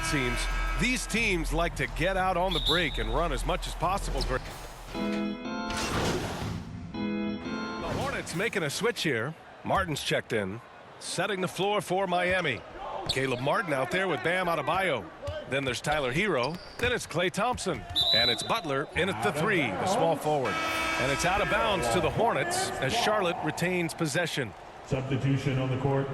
seems. These teams like to get out on the break and run as much as possible. The Hornets making a switch here. Martin's checked in, setting the floor for Miami. Caleb Martin out there with Bam Adebayo. Then there's Tyler Hero. Then it's Klay Thompson. And it's Butler in at the 3, the small forward. And it's out of bounds to the Hornets as Charlotte retains possession. Substitution on the court.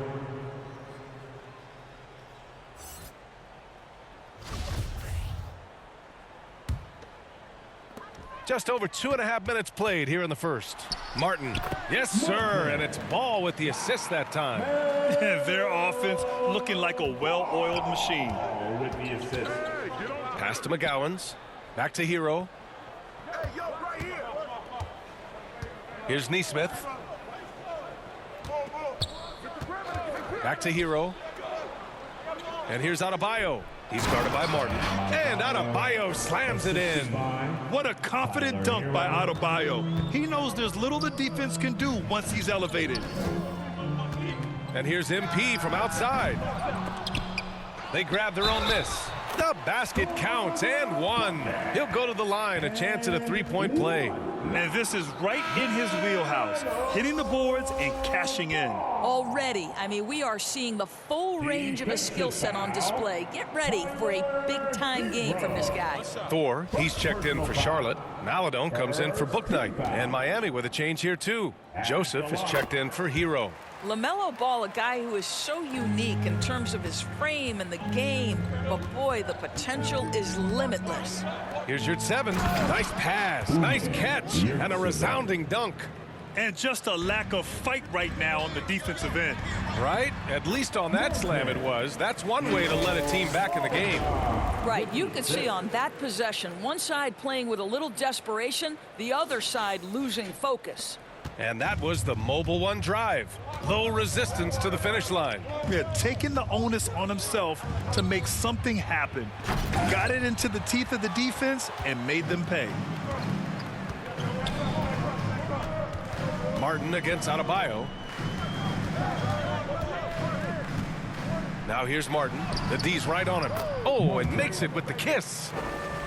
Just over 2.5 minutes played here in the first. Martin, yes sir, and it's Ball with the assist that time. Their offense looking like a well-oiled machine. With the assist. Pass to McGowan's, back to Hero. Here's Neesmith. Back to Hero. And here's Adebayo. He's guarded by Martin. And Adebayo slams it in. What a confident dunk by Adebayo. He knows there's little the defense can do once he's elevated. And here's MP from outside. They grab their own miss. The basket counts and one. He'll go to the line, a chance at a three-point play. And this is right in his wheelhouse, hitting the boards and cashing in. Already, I mean, we are seeing the full range of his skill set on display. Get ready for a big-time game from this guy. Thor, he's checked in for Charlotte. Maladone comes in for Booknight. And Miami with a change here, too. Joseph is checked in for Hero. LaMelo Ball, a guy who is so unique in terms of his frame and the game, but boy, the potential is limitless. Here's your 7. Nice pass, nice catch, and a resounding dunk. And just a lack of fight right now on the defensive end. Right? At least on that slam it was. That's one way to let a team back in the game. Right, you could see on that possession, one side playing with a little desperation, the other side losing focus. And that was the Mobile One drive. Low resistance to the finish line. Yeah, taking the onus on himself to make something happen. Got it into the teeth of the defense and made them pay. Martin against Adebayo. Now here's Martin. The D's right on him. Oh, and makes it with the kiss.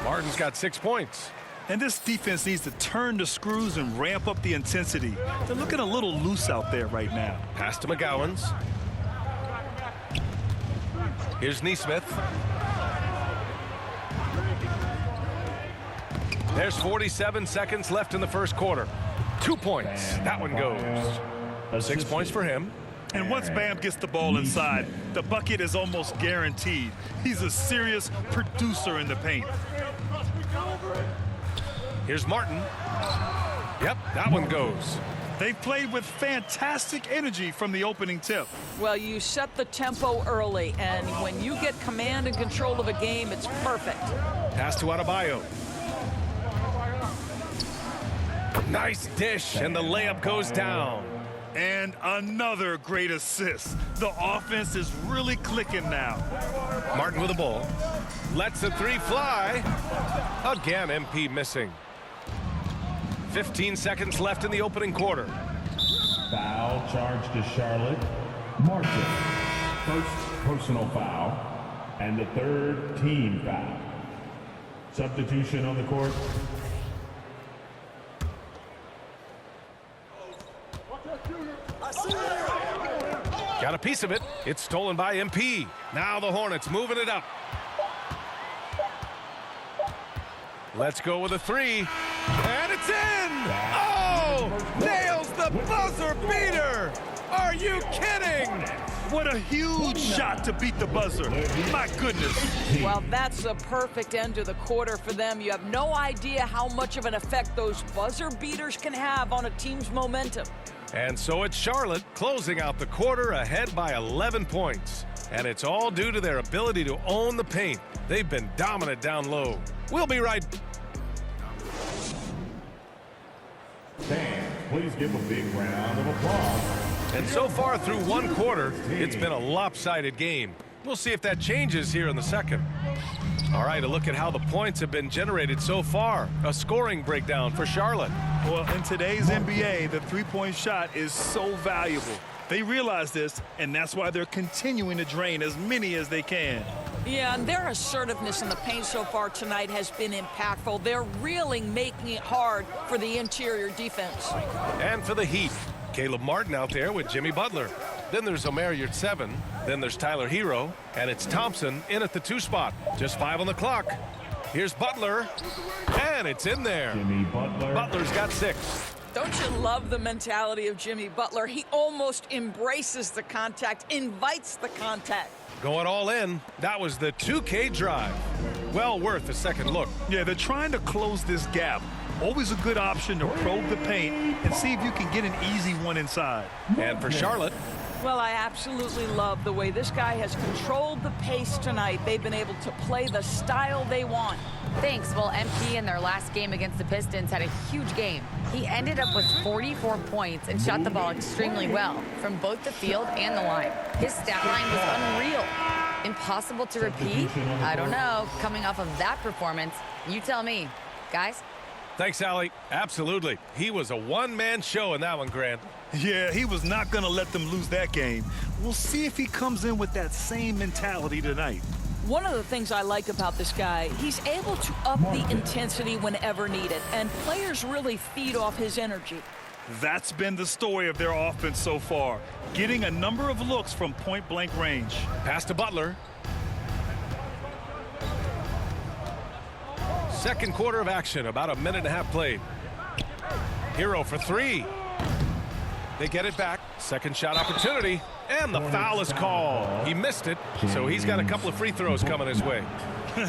Martin's got 6 points. And this defense needs to turn the screws and ramp up the intensity. They're looking a little loose out there right now. Pass to McGowan's. Here's Neesmith. There's 47 seconds left in the first quarter. 2 points. That one goes. 6 points for him. And once Bam gets the ball inside, the bucket is almost guaranteed. He's a serious producer in the paint. Here's Martin. Yep, that one goes. They've played with fantastic energy from the opening tip. Well, you set the tempo early, and when you get command and control of a game, it's perfect. Pass to Adebayo. Nice dish, and the layup goes down. And another great assist. The offense is really clicking now. Martin with the ball. Lets the 3 fly. Again, MP missing. 15 seconds left in the opening quarter. Foul charge to Charlotte. Martin. First personal foul. And the third team foul. Substitution on the court. Got a piece of it. It's stolen by MP. Now the Hornets moving it up. Let's go with a 3. And it's in! Oh! Nails the buzzer beater! Are you kidding? What a huge shot to beat the buzzer. My goodness. Well, that's a perfect end to the quarter for them. You have no idea how much of an effect those buzzer beaters can have on a team's momentum. And so it's Charlotte closing out the quarter ahead by 11 points. And it's all due to their ability to own the paint. They've been dominant down low. We'll be right back. Fans, please give a big round of applause. And so far through one quarter, it's been a lopsided game. We'll see if that changes here in the second. All right, a look at how the points have been generated so far. A scoring breakdown for Charlotte. Well, in today's NBA, the three-point shot is so valuable. They realize this, and that's why they're continuing to drain as many as they can. Yeah, and their assertiveness in the paint so far tonight has been impactful. They're really making it hard for the interior defense. And for the Heat, Caleb Martin out there with Jimmy Butler. Then there's Omer Yurtseven. Then there's Tyler Hero. And it's Thompson in at the 2 spot. Just 5 on the clock. Here's Butler. And it's in there. Jimmy Butler. Butler's got 6. Don't you love the mentality of Jimmy Butler? He almost embraces the contact, invites the contact. Going all in. That was the 2K drive. Well worth a second look. Yeah, they're trying to close this gap. Always a good option to probe the paint and see if you can get an easy one inside. And for Charlotte, Well, I absolutely love the way this guy has controlled the pace tonight. They've been able to play the style they want. Thanks. Well, MP in their last game against the Pistons had a huge game. He ended up with 44 points and shot the ball extremely well from both the field and the line. His stat line was unreal. Impossible to repeat? I don't know. Coming off of that performance, you tell me. Guys? thanks, Allie. Absolutely. He was a one-man show in that one, Grant. Yeah, he was not going to let them lose that game. We'll see if he comes in with that same mentality tonight. One of the things I like about this guy, he's able to up the intensity whenever needed, and players really feed off his energy. That's been the story of their offense so far, getting a number of looks from point-blank range. Pass to Butler. Second quarter of action, about a minute and a half played. Hero for 3. They get it back. Second shot opportunity. And the foul is called. He missed it, so he's got a couple of free throws coming his way.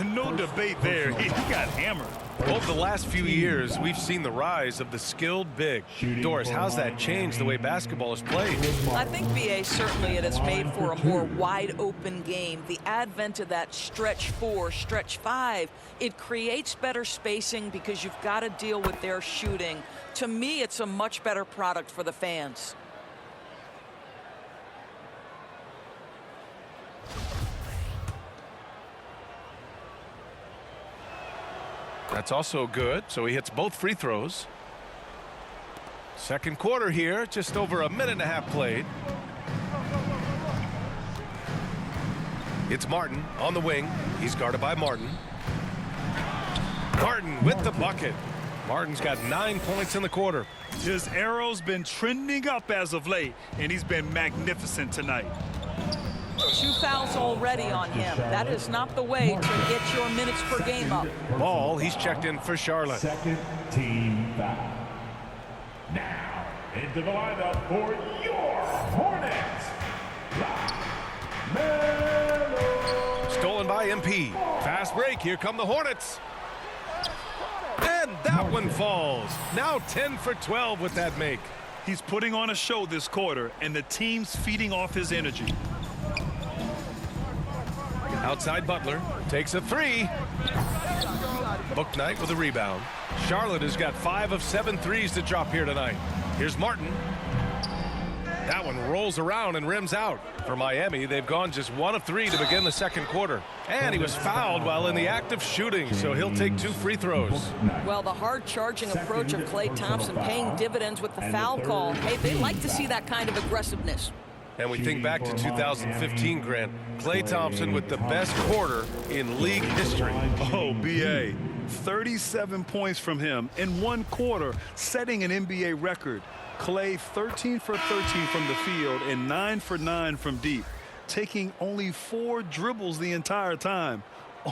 No debate there. He got hammered. Over the last few years, we've seen the rise of the skilled big. Doris, how's that changed the way basketball is played? I think, B.A., certainly it has made for a more wide-open game. The advent of that stretch 4, stretch 5, it creates better spacing because you've got to deal with their shooting. To me, it's a much better product for the fans. That's also good, so he hits both free throws. Second quarter here, just over a minute and a half played. It's Martin on the wing. He's guarded by Martin. Martin with the bucket. Martin's got 9 points in the quarter. His arrow's been trending up as of late, and he's been magnificent tonight. 2 fouls already on him. That is not the way to get your minutes per game up. Ball, he's checked in for Charlotte. Second team foul. Now, into the lineup for your Hornets. Melo. Stolen by MP. Fast break, here come the Hornets. And that one falls. Now 10 for 12 with that make. He's putting on a show this quarter, and the team's feeding off his energy. Outside Butler takes a 3. Book Knight with a rebound. Charlotte has got 5 of 7 threes to drop here tonight. Here's Martin. That one rolls around and rims out. For Miami, they've gone just 1 of 3 to begin the second quarter. And he was fouled while in the act of shooting, so he'll take 2 free throws. Well, the hard-charging approach of Klay Thompson paying dividends with the foul call. Hey, they like to see that kind of aggressiveness. And we think back to 2015, Grant. Klay Thompson with the best quarter in league history. Oh, B.A., 37 points from him in 1 quarter, setting an NBA record. Klay 13 for 13 from the field and 9 for 9 from deep, taking only 4 dribbles the entire time.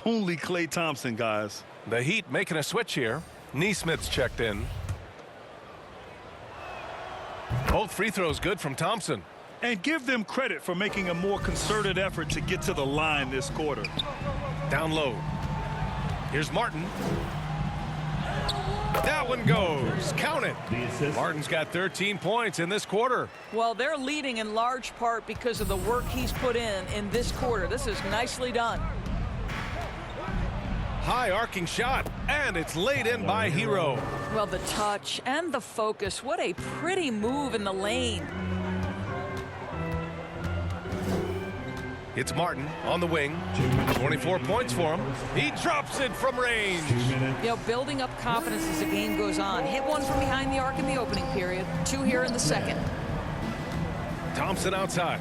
Only Klay Thompson, guys. The Heat making a switch here. Neesmith's checked in. Both free throws good from Thompson. And give them credit for making a more concerted effort to get to the line this quarter. Down low. Here's Martin. That one goes. Count it. Martin's got 13 points in this quarter. Well, they're leading in large part because of the work he's put in this quarter. This is nicely done. High arcing shot, and it's laid in by Hero. Well, the touch and the focus. What a pretty move in the lane. It's Martin on the wing. 24 points for him. He drops it from range. You know, building up confidence as the game goes on. Hit one from behind the arc in the opening period. 2 here in the second. Thompson outside.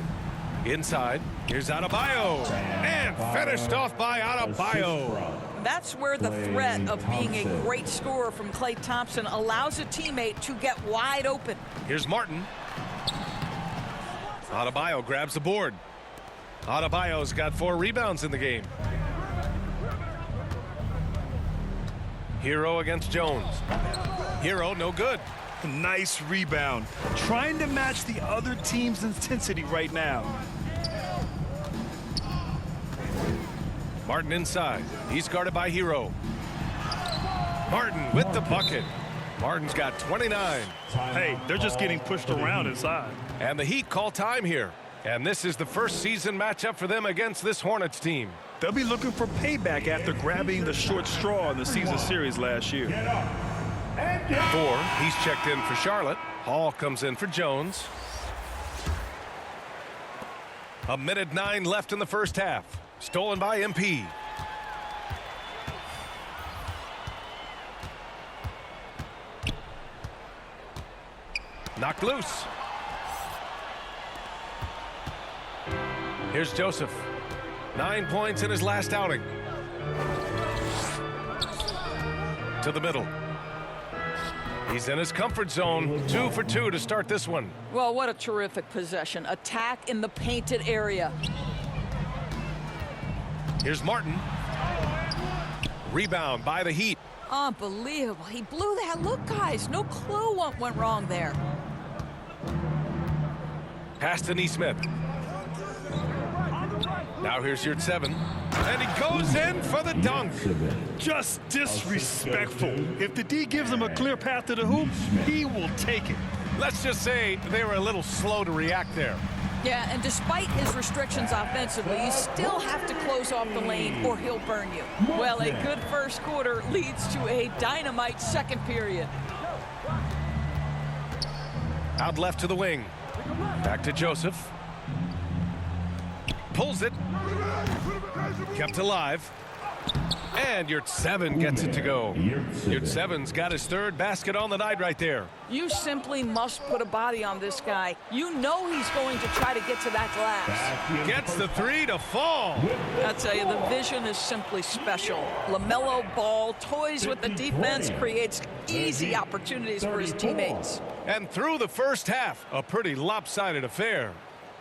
Inside. Here's Adebayo. And finished off by Adebayo. That's where the threat of being a great scorer from Klay Thompson allows a teammate to get wide open. Here's Martin. Adebayo grabs the board. Adebayo's got 4 rebounds in the game. Hero against Jones. Hero, no good. Nice rebound. Trying to match the other team's intensity right now. Martin inside. He's guarded by Hero. Martin with the bucket. Martin's got 29. Hey, they're just getting pushed around inside. And the Heat call time here. And this is the first season matchup for them against this Hornets team. They'll be looking for payback after grabbing the short straw in the season series last year. 4, he's checked in for Charlotte. Hall comes in for Jones. 1:09 left in the first half. Stolen by MP. Knocked loose. Here's Joseph. 9 points in his last outing. To the middle. He's in his comfort zone. 2 for 2 to start this one. Well, what a terrific possession. Attack in the painted area. Here's Martin. Rebound by the Heat. Unbelievable. He blew that look, guys. No clue what went wrong there. Pass to Neesmith. Now here's your 7. And he goes in for the dunk. Just disrespectful. If the D gives him a clear path to the hoop, he will take it. Let's just say they were a little slow to react there. Yeah, and despite his restrictions offensively, you still have to close off the lane or he'll burn you. Well, a good first quarter leads to a dynamite second period. Out left to the wing. Back to Joseph. Pulls it. Kept alive. And your 7 gets it to go. Your 7's got his 3rd basket on the night right there. You simply must put a body on this guy. You know he's going to try to get to that glass. Gets the 3 to fall. I tell you, the vision is simply special. LaMelo Ball toys with the defense, creates easy opportunities for his teammates. And through the first half, a pretty lopsided affair.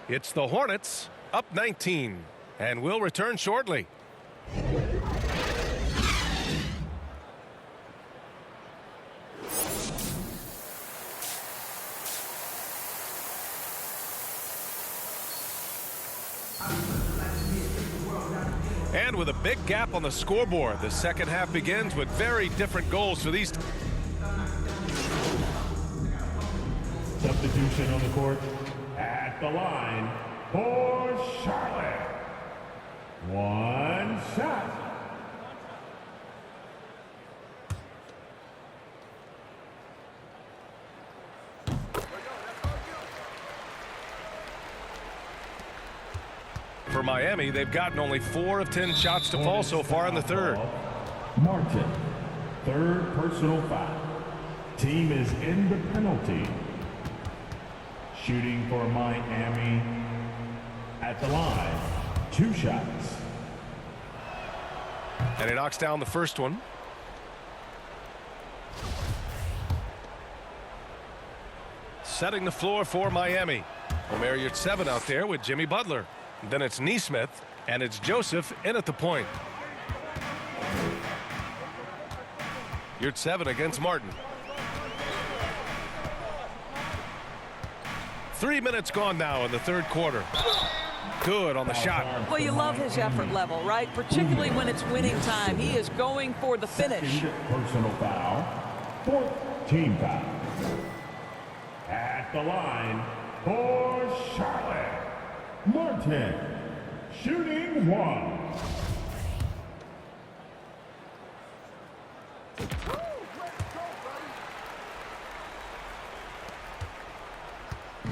It's the Hornets up 19. And we'll return shortly. And with a big gap on the scoreboard, the second half begins with very different goals for these. Substitution on the court at the line for Charlotte. 1 shot. For Miami, they've gotten only 4 of 10 shots to fall so far in the third. Martin, 3rd personal foul. Team is in the penalty. Shooting for Miami at the line, 2 shots. And he knocks down the first one. Setting the floor for Miami. Omer Yurtseven out there with Jimmy Butler. Then it's Neesmith, and it's Joseph in at the point. Yurtseven against Martin. 3 minutes gone now in the third quarter. Good on the shot. Well, you love his effort level, right? Particularly when it's winning time. He is going for the finish. Personal foul. 4th team foul. At the line for Charlotte. Martin, shooting 1.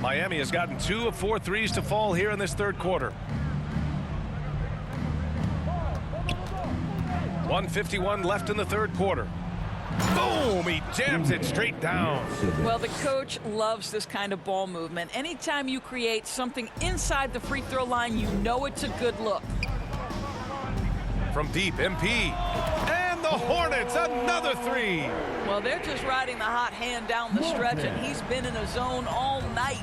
Miami has gotten 2 of 4 threes to fall here in this third quarter. 1:51 left in the third quarter. Boom! He jams it straight down. Well, the coach loves this kind of ball movement. Anytime you create something inside the free throw line, you know it's a good look. From deep, MP. And the Hornets, another three. Well, they're just riding the hot hand down the stretch, and he's been in a zone all night.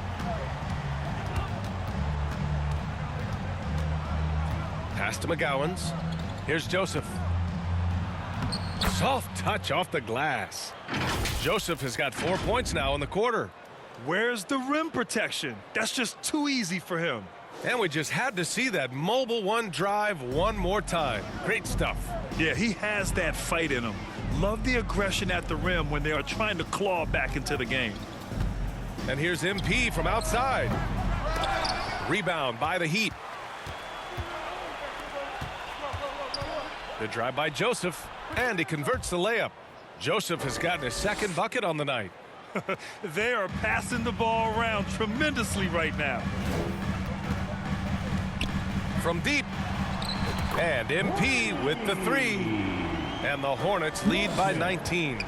Pass to McGowan's. Here's Joseph. Soft touch off the glass. Joseph has got 4 points now in the quarter. Where's the rim protection? That's just too easy for him. And we just had to see that mobile one drive one more time. Great stuff. Yeah, he has that fight in him. Love the aggression at the rim when they are trying to claw back into the game. And here's MP from outside. Rebound by the Heat. The drive by Joseph, and he converts the layup. Joseph has gotten his second bucket on the night. They are passing the ball around tremendously right now. From deep. And MP with the three. And the Hornets lead by 19.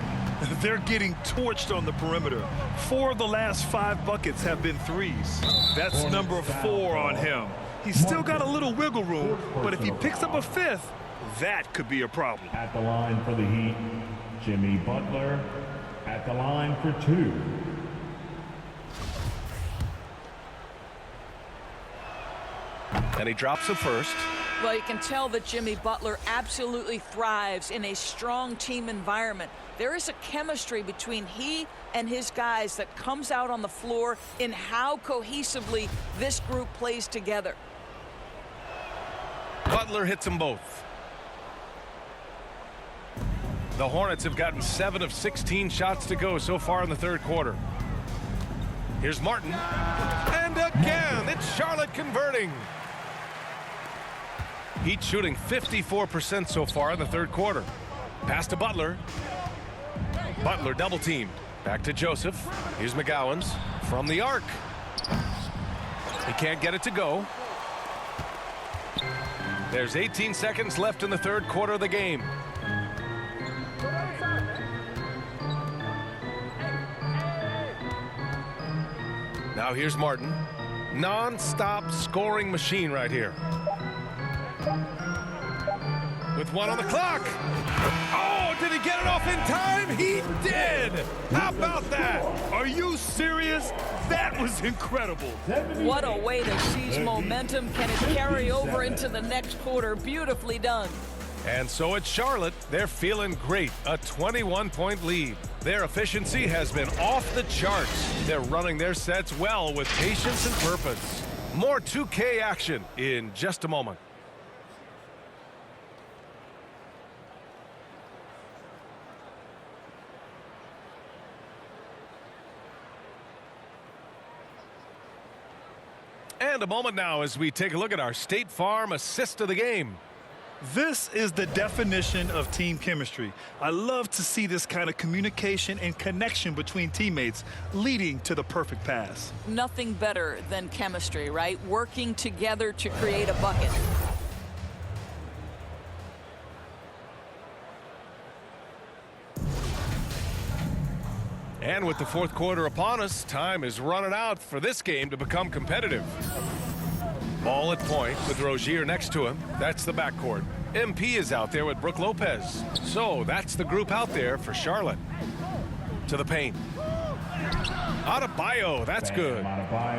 They're getting torched on the perimeter. 4 of the last 5 buckets have been threes. That's number 4 on him. He's still got a little wiggle room, but if he picks up a 5th, that could be a problem. At the line for the Heat, Jimmy Butler. At the line for 2. And he drops the first. Well, you can tell that Jimmy Butler absolutely thrives in a strong team environment. There is a chemistry between he and his guys that comes out on the floor in how cohesively this group plays together. Butler hits them both. The Hornets have gotten 7 of 16 shots to go so far in the third quarter. Here's Martin. And again, it's Charlotte converting. Heat shooting 54% so far in the third quarter. Pass to Butler. Butler double teamed. Back to Joseph. Here's McGowan's from the arc. He can't get it to go. There's 18 seconds left in the third quarter of the game. Now here's Martin. Non-stop scoring machine right here. With 1 on the clock. Oh, did he get it off in time? He did. How about that? Are you serious? That was incredible. What a way to seize momentum. Can it carry over into the next quarter? Beautifully done. And so it's Charlotte. They're feeling great. A 21-point lead. Their efficiency has been off the charts. They're running their sets well with patience and purpose. More 2K action in just a moment. And a moment now as we take a look at our State Farm assist of the game. This is the definition of team chemistry. I love to see this kind of communication and connection between teammates leading to the perfect pass. Nothing better than chemistry, right? Working together to create a bucket. And with the fourth quarter upon us, time is running out for this game to become competitive. Ball at point with Rozier next to him. That's the backcourt. MP is out there with Brook Lopez. So that's the group out there for Charlotte. To the paint. Adebayo, that's good.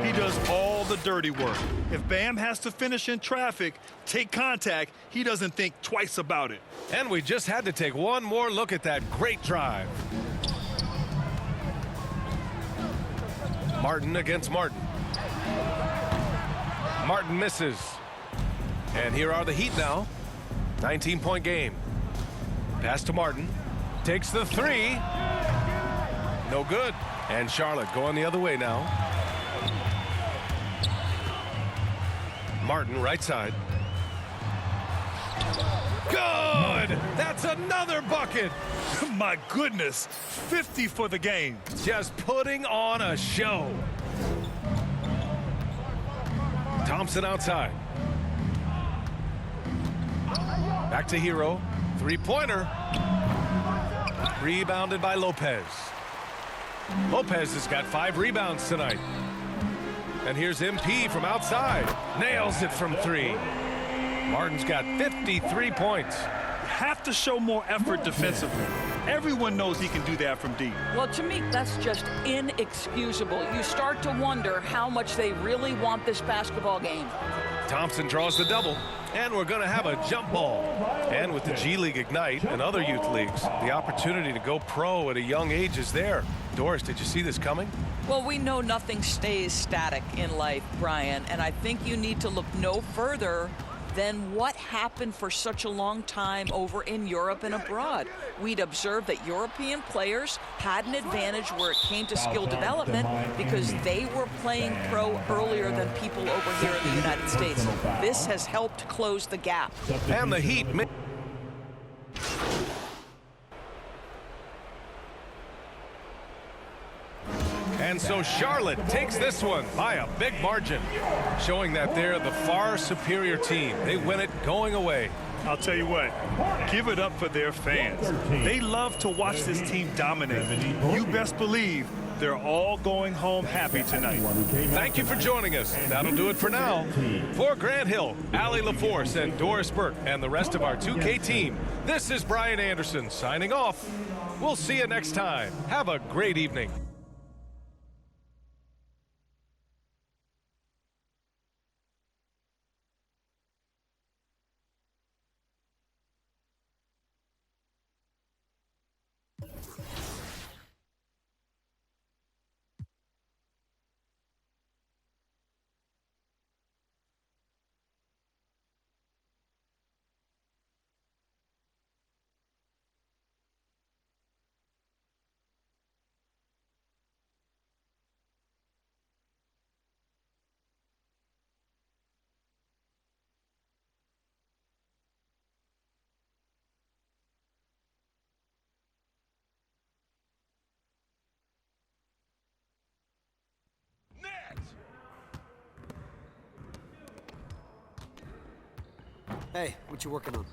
He does all the dirty work. If Bam has to finish in traffic, take contact, he doesn't think twice about it. And we just had to take one more look at that great drive. Martin against Martin. Martin misses. And here are the Heat now. 19-point game. Pass to Martin. Takes the three. No good. And Charlotte going the other way now. Martin right side. Good! That's another bucket! My goodness, 50 for the game. Just putting on a show. Thompson outside. Back to Hero. Three-pointer. Rebounded by Lopez. Lopez has got 5 rebounds tonight. And here's MP from outside. Nails it from 3. Martin's got 53 points. Have to show more effort defensively. Everyone knows he can do that from deep. Well, to me, that's just inexcusable. You start to wonder how much they really want this basketball game. Thompson draws the double, and we're going to have a jump ball. And with the G League Ignite and other youth leagues, the opportunity to go pro at a young age is there. Doris, did you see this coming? Well, we know nothing stays static in life, Brian, and I think you need to look no further than what happened for such a long time over in Europe and abroad. We'd observed that European players had an advantage where it came to skill development because they were playing pro earlier than people over here in the United States. This has helped close the gap. And the Heat. And so Charlotte takes this one by a big margin, showing that they're the far superior team. They win it going away. I'll tell you what, give it up for their fans. They love to watch this team dominate. You best believe they're all going home happy tonight. Thank you for joining us. That'll do it for now. For Grant Hill, Allie LaForce, and Doris Burke, and the rest of our 2K team, this is Brian Anderson signing off. We'll see you next time. Have a great evening. Hey, what you working on?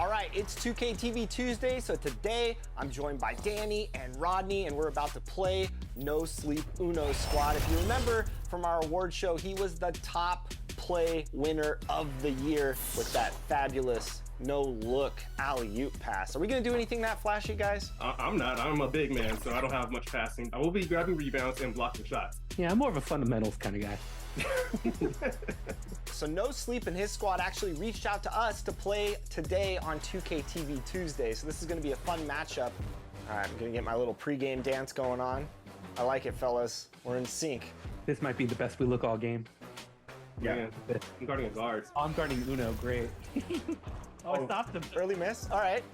All right, it's 2K TV Tuesday, so today I'm joined by Danny and Rodney, and we're about to play No Sleep Uno Squad. If you remember from our award show, he was the top play winner of the year with that fabulous no-look alley-oop pass. Are we gonna do anything that flashy, guys? I'm not. I'm a big man, so I don't have much passing. I will be grabbing rebounds and blocking shots. Yeah, I'm more of a fundamentals kind of guy. So No Sleep and his squad actually reached out to us to play today on 2K TV Tuesday. So this is gonna be a fun matchup. All right, I'm gonna get my little pregame dance going on. I like it, fellas. We're in sync. This might be the best we look all game. Yeah. I'm guarding a guard. Oh, I'm guarding Uno, great. I stopped him. Early miss, all right.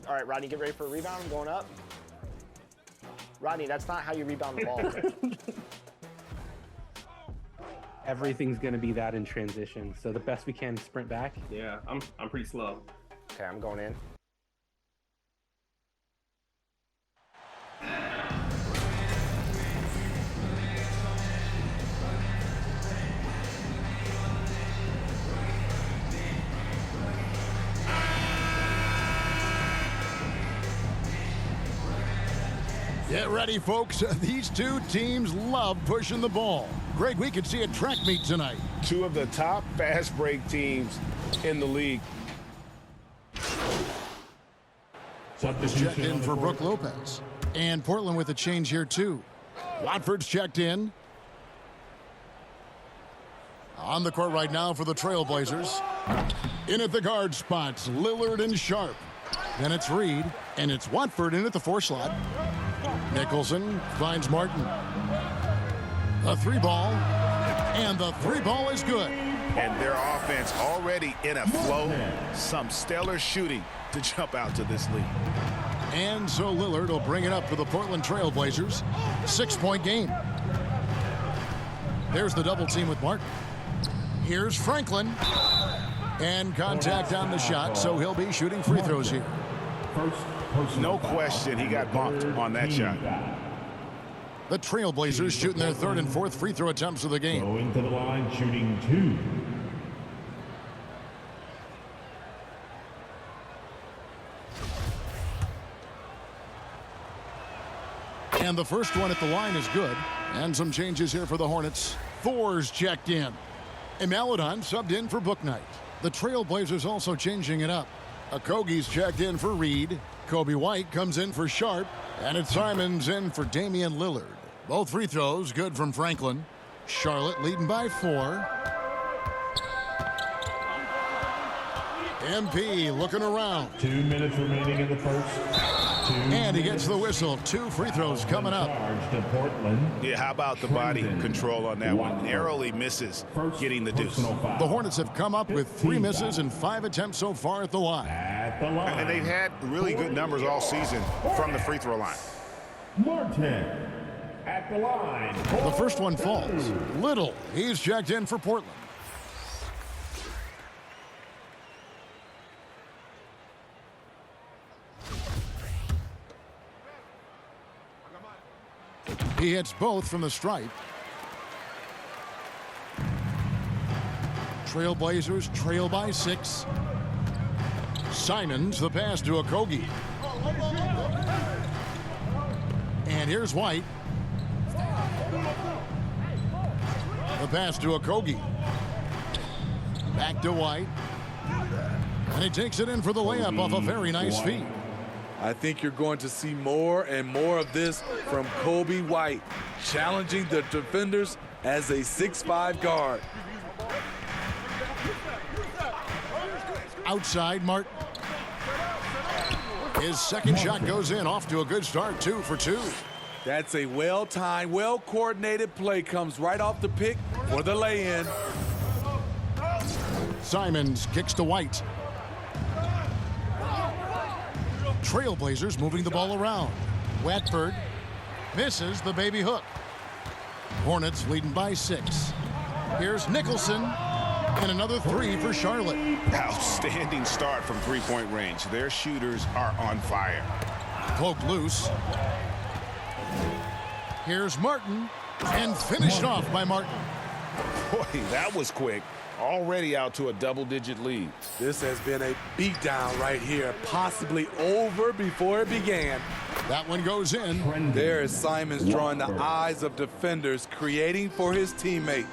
All right, Rodney, get ready for a rebound. I'm going up. Rodney, that's not how you rebound the ball. Everything's gonna be that in transition. So the best we can is sprint back. Yeah, I'm pretty slow. Okay, I'm going in. Get ready, folks. These two teams love pushing the ball. Greg, we could see a track meet tonight. Two of the top fast break teams in the league. Checked in for Brooke Lopez. And Portland with a change here, too. Watford's checked in. On the court right now for the Trailblazers. In at the guard spots, Lillard and Sharp. Then it's Reed, and it's Watford in at the 4 slot. Nicholson finds Martin. A 3-ball, and the 3-ball is good. And their offense already in a flow. Some stellar shooting to jump out to this lead. And so Lillard will bring it up for the Portland Trailblazers. 6-point game. There's the double team with Martin. Here's Franklin. And contact on the shot, so he'll be shooting free throws here. No question, he got bumped on that shot. The Trailblazers shooting their third and fourth free throw attempts of the game. Going to the line, shooting 2. And the first one at the line is good. And some changes here for the Hornets. Thor's checked in. Emalodon subbed in for Booknight. The Trailblazers also changing it up. Okogie's checked in for Reed. Kobe White comes in for Sharp. And it's Simons in for Damian Lillard. Both free throws good from Franklin. Charlotte leading by 4. MP looking around. 2 minutes remaining in the first. And he gets the whistle. 2 free throws coming up. Yeah, how about the body control on that one? Narrowly misses getting the deuce. The Hornets have come up with 3 misses and 5 attempts so far at the line. And they've had really good numbers all season from the free throw line. Martin at the line. The first one falls. Little, he's checked in for Portland. He hits both from the stripe. Trailblazers trail by 6. Simons, the pass to Okogie. And here's White. The pass to Okogie. Back to White. And he takes it in for the layup off a very nice feed. I think you're going to see more and more of this from Kobe White, challenging the defenders as a 6'5" guard. Outside, Martin. His second shot goes in, off to a good start, 2 for 2. That's a well-timed, well-coordinated play, comes right off the pick for the lay-in. Simons kicks to White. Trailblazers moving the ball around. Watford misses the baby hook. Hornets leading by 6. Here's Nicholson. And another 3 for Charlotte. Outstanding start from three-point range. Their shooters are on fire. Cloak loose. Here's Martin. And finished off by Martin. Boy, that was quick. Already out to a double-digit lead. This has been a beatdown right here, possibly over before it began. That one goes in. There is Simons drawing the eyes of defenders, creating for his teammate.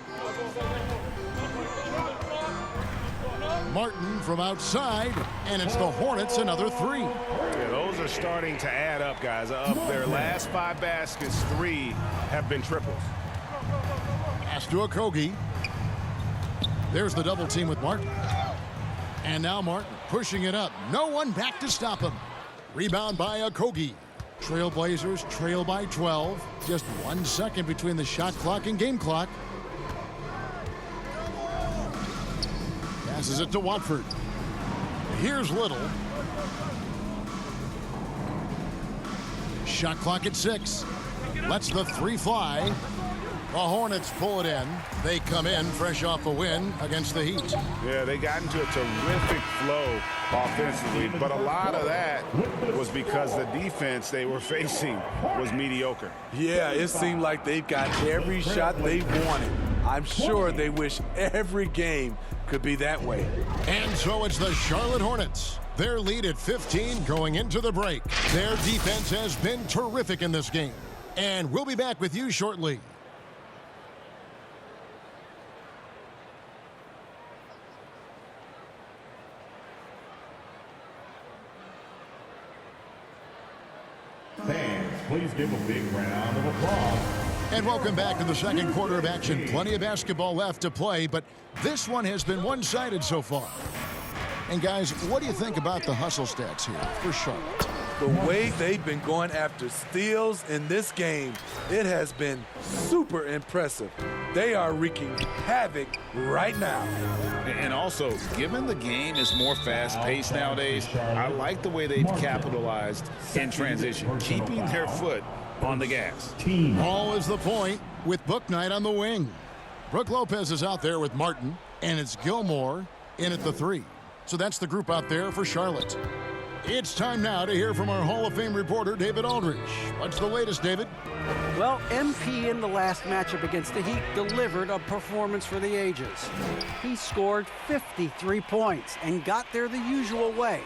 Martin from outside, and it's the Hornets another 3. Yeah, those are starting to add up, guys. Of their last 5 baskets, 3 have been triples. Pass to Okogie. There's the double team with Martin. And now Martin pushing it up. No one back to stop him. Rebound by Okogie. Trailblazers trail by 12. Just 1 second between the shot clock and game clock. Passes it to Watford. Here's Little. Shot clock at 6. Lets the 3 fly. The Hornets pull it in. They come in fresh off a win against the Heat. Yeah, they got into a terrific flow offensively, but a lot of that was because the defense they were facing was mediocre. Yeah, it seemed like they've got every shot they wanted. I'm sure they wish every game could be that way. And so it's the Charlotte Hornets. Their lead at 15 going into the break. Their defense has been terrific in this game. And we'll be back with you shortly. Fans, please give a big round of applause. And welcome back to the second quarter of action. Plenty of basketball left to play, but this one has been one-sided so far. And guys, what do you think about the hustle stats here for Charlotte? The way they've been going after steals in this game, it has been super impressive. They are wreaking havoc right now. And also, given the game is more fast-paced nowadays, I like the way they've capitalized in transition, keeping their foot on the gas. Ball is the point with Booknight on the wing. Brooke Lopez is out there with Martin, and it's Gilmore in at the 3. So that's the group out there for Charlotte. It's time now to hear from our Hall of Fame reporter, David Aldridge. What's the latest, David? Well, MP in the last matchup against the Heat delivered a performance for the ages. He scored 53 points and got there the usual way.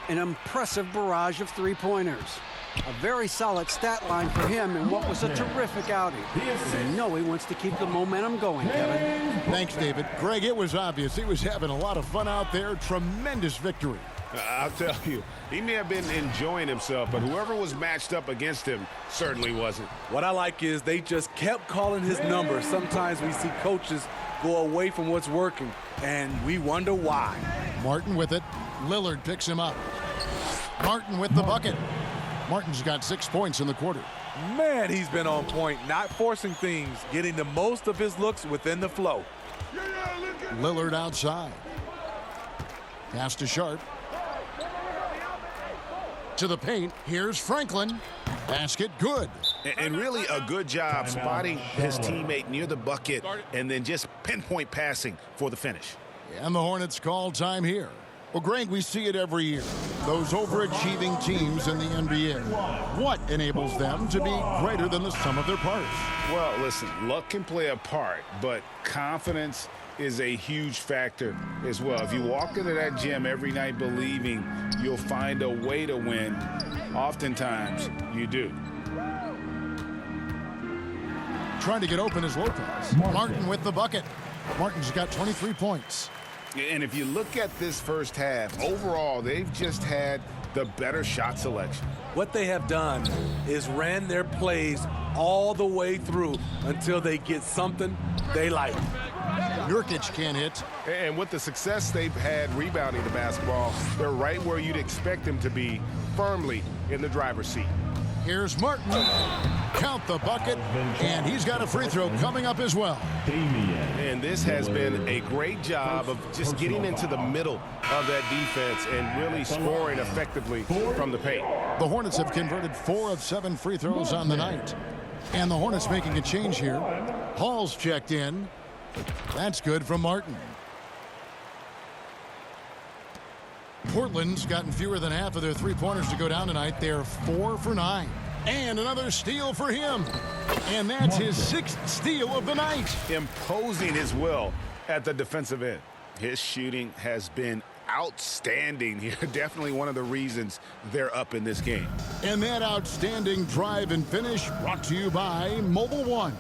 An impressive barrage of three-pointers. A very solid stat line for him in what was a terrific outing. You know he wants to keep the momentum going, Kevin. Thanks, David. Greg, it was obvious he was having a lot of fun out there. Tremendous victory. I'll tell you, he may have been enjoying himself, but whoever was matched up against him certainly wasn't. What I like is they just kept calling his number. Sometimes we see coaches go away from what's working, and we wonder why. Martin with it. Lillard picks him up. Martin with the bucket. Martin's got 6 points in the quarter. Man, he's been on point, not forcing things, getting the most of his looks within the flow. Lillard outside. Pass to Sharp. To the paint. Here's Franklin. Basket good. And really a good job spotting his teammate near the bucket and then just pinpoint passing for the finish. And the Hornets call time here. Well, Greg, we see it every year. Those overachieving teams in the NBA. What enables them to be greater than the sum of their parts? Well, listen, luck can play a part, but confidence is a huge factor as well. If you walk into that gym every night believing you'll find a way to win, oftentimes you do. Trying to get open is Lopez. Martin with the bucket. Martin's got 23 points. And if you look at this first half, overall, they've just had the better shot selection. What they have done is ran their plays all the way through until they get something they like. Nurkic can't hit. And with the success they've had rebounding the basketball, they're right where you'd expect them to be, firmly in the driver's seat. Here's Martin. Count the bucket, and he's got a free throw coming up as well. And this has been a great job of just getting into the middle of that defense and really scoring effectively from the paint. The Hornets have converted 4 of 7 free throws on the night. And the Hornets making a change here. Hall's checked in. That's good from Martin. Portland's gotten fewer than half of their three-pointers to go down tonight. They're 4 for 9. And another steal for him. And that's his 6th steal of the night. Imposing his will at the defensive end. His shooting has been outstanding here. Definitely one of the reasons they're up in this game. And that outstanding drive and finish brought to you by Mobile One.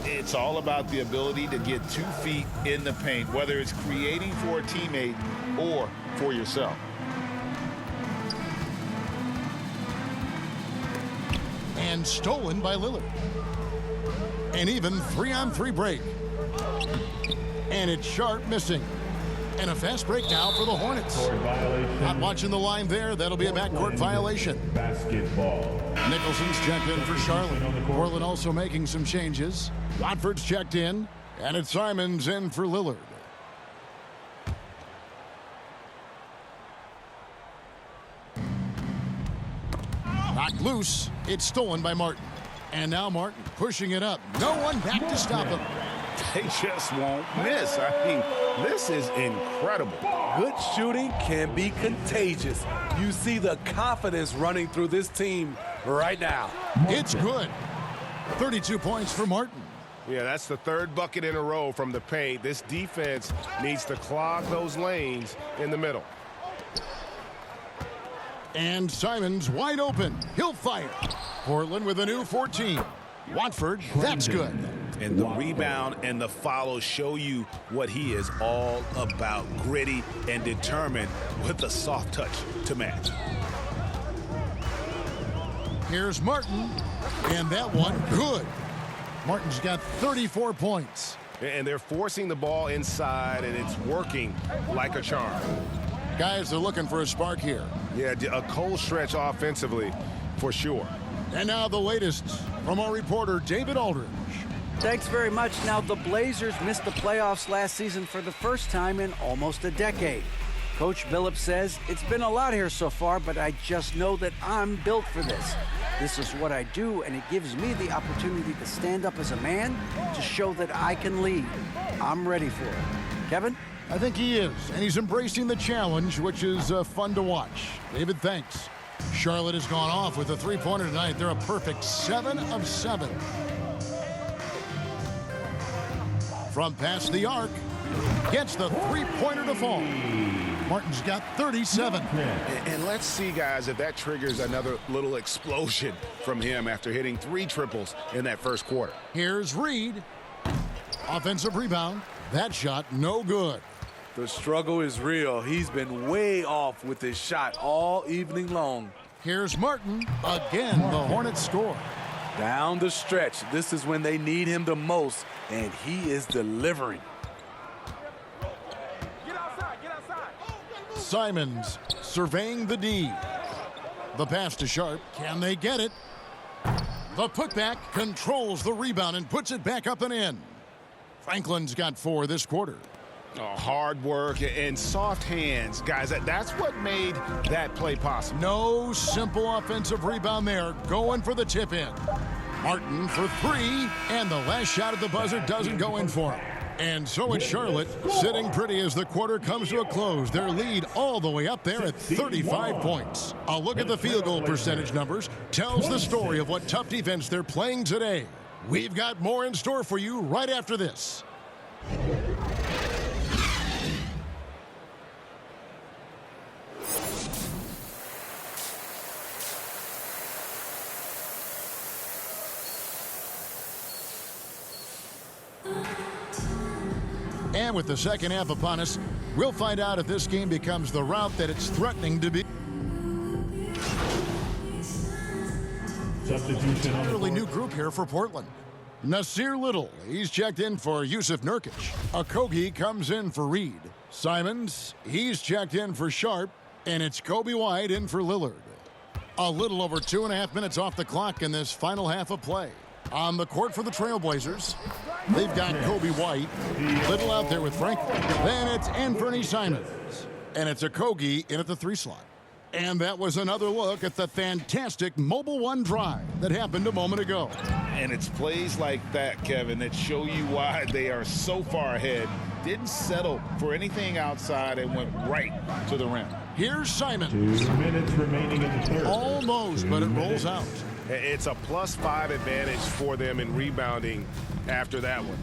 It's all about the ability to get 2 feet in the paint, whether it's creating for a teammate or for yourself. And stolen by Lillard. And even 3-on-3 break. And it's Sharp missing. And a fast break now for the Hornets. Not watching the line there. That'll be a backcourt violation. Basketball. Nicholson's checked in for Charlotte. Portland also making some changes. Watford's checked in. And it's Simons in for Lillard. Knocked loose. It's stolen by Martin. And now Martin pushing it up. No one back to stop him. They just won't miss. I mean, this is incredible. Good shooting can be contagious. You see the confidence running through this team right now. It's good. 32 points for Martin. Yeah, that's the 3rd bucket in a row from the paint. This defense needs to clog those lanes in the middle. And Simons wide open. He'll fire. Portland with a new 14. Watford, that's good. And the rebound and the follow show you what he is all about. Gritty and determined with a soft touch to match. Here's Martin. And that one good. Martin's got 34 points. And they're forcing the ball inside, and it's working like a charm. Guys are looking for a spark here. Yeah, a cold stretch offensively for sure. And now the latest from our reporter, David Aldridge. Thanks very much. Now, the Blazers missed the playoffs last season for the first time in almost a decade. Coach Billups says, it's been a lot here so far, but I just know that I'm built for this. This is what I do, and it gives me the opportunity to stand up as a man to show that I can lead. I'm ready for it. Kevin? I think he is, and he's embracing the challenge, which is fun to watch. David, thanks. Charlotte has gone off with a three-pointer tonight. They're a perfect 7 of 7. From past the arc, gets the three-pointer to fall. Martin's got 37. And let's see, guys, if that triggers another little explosion from him after hitting 3 triples in that first quarter. Here's Reed. Offensive rebound. That shot, no good. The struggle is real. He's been way off with his shot all evening long. Here's Martin. Again, the Hornets score. Down the stretch, this is when they need him the most, and he is delivering. Simons surveying the D. The pass to Sharp. Can they get it? The putback controls the rebound and puts it back up and in. Franklin's got 4 this quarter. Oh, hard work and soft hands. Guys, that's what made that play possible. No simple offensive rebound there. Going for the tip in. Martin for 3, and the last shot at the buzzer doesn't go in for him. And so it's Charlotte, sitting pretty as the quarter comes to a close. Their lead all the way up there at 35 points. A look at the field goal percentage numbers tells the story of what tough defense they're playing today. We've got more in store for you right after this. And with the second half upon us, we'll find out if this game becomes the route that it's threatening to be. Substitution on the Entirely court. new group here for Portland. Nasir Little, he's checked in for Yusuf Nurkic. Okogie comes in for Reed. Simons, he's checked in for Sharp. And it's Kobe White in for Lillard. A little over 2.5 minutes off the clock in this final half of play. On the court for the Trailblazers, they've got Kobe White. Little out there with Franklin. Then it's Anthony Simons. And it's Okogie in at the 3 slot. And that was another look at the fantastic Mobile One drive that happened a moment ago. And it's plays like that, Kevin, that show you why they are so far ahead. Didn't settle for anything outside and went right to the rim. Here's Simons. 2 minutes remaining in the third. Almost, but it rolls out. It's a +5 advantage for them in rebounding after that one.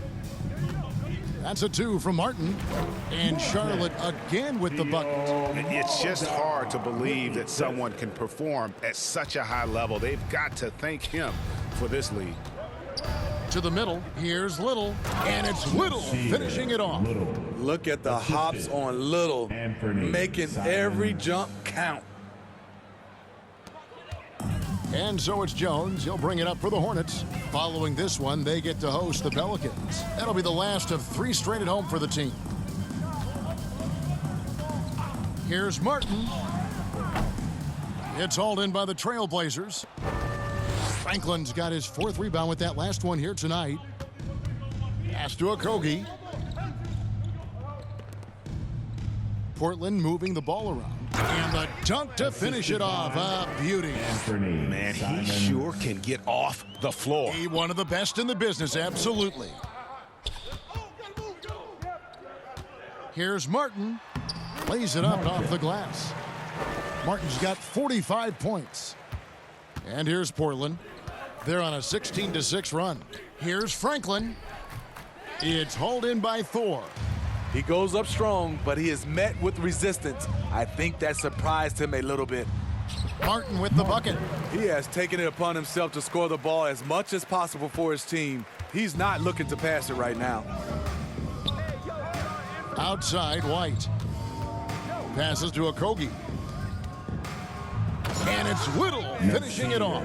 That's a 2 from Martin. And Charlotte again with the bucket. It's just hard to believe that someone can perform at such a high level. They've got to thank him for this lead. To the middle, here's Little, and it's Little finishing it off. Look at the hops on Little, making every jump count. And so it's Jones. He'll bring it up for the Hornets. Following this one, they get to host the Pelicans. That'll be the last of 3 straight at home for the team. Here's Martin. It's hauled in by the Trailblazers. Franklin's got his 4th rebound with that last one here tonight. Pass to Okogie. Portland moving the ball around. And the dunk to finish it off. A beauty. Man, he sure can get off the floor. He one of the best in the business, absolutely. Here's Martin. Lays it up off the glass. Martin's got 45 points. And here's Portland. They're on a 16-6 run. Here's Franklin. It's hauled in by Thor. He goes up strong, but he is met with resistance. I think that surprised him a little bit. Martin with the bucket. He has taken it upon himself to score the ball as much as possible for his team. He's not looking to pass it right now. Outside, White. Passes to Okogie. And it's Little finishing it off.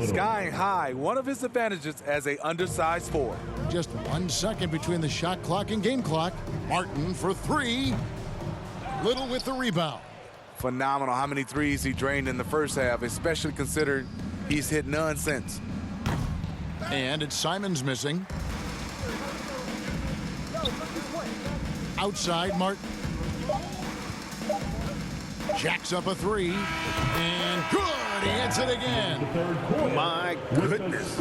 Skying high, one of his advantages as a undersized 4. Just 1 second between the shot clock and game clock. Martin for 3. Little with the rebound. Phenomenal how many threes he drained in the first half, especially considered he's hit none since. And it's Simons missing. Outside, Martin. Jacks up a 3. And good! And he hits it again. My goodness.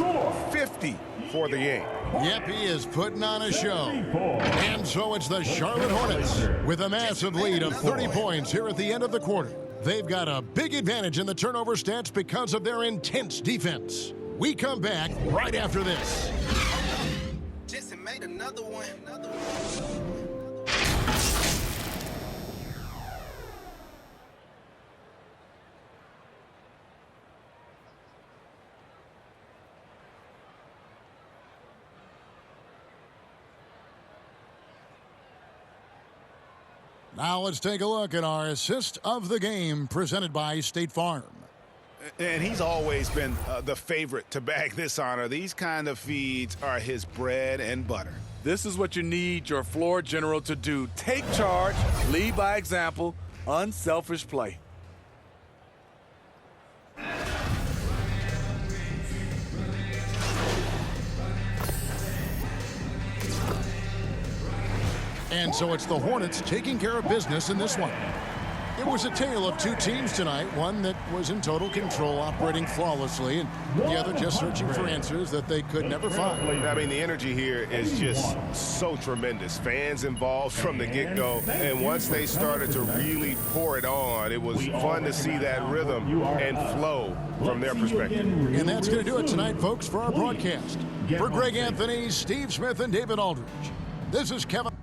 50 for the game. Yep, he is putting on a show. And so it's the Charlotte Hornets with a massive lead of 30 points here at the end of the quarter. They've got a big advantage in the turnover stats because of their intense defense. We come back right after this. Jesse made another one. Now let's take a look at our assist of the game presented by State Farm. And he's always been the favorite to bag this honor. These kind of feeds are his bread and butter. This is what you need your floor general to do. Take charge, lead by example, unselfish play. And so it's the Hornets taking care of business in this one. It was a tale of two teams tonight, one that was in total control, operating flawlessly, and the other just searching for answers that they could never find. I mean, the energy here is just so tremendous. Fans involved from the get-go, and once they started to really pour it on, it was fun to see that rhythm and flow from their perspective. And that's going to do it tonight, folks, for our broadcast. For Greg Anthony, Steve Smith, and David Aldridge, this is Kevin.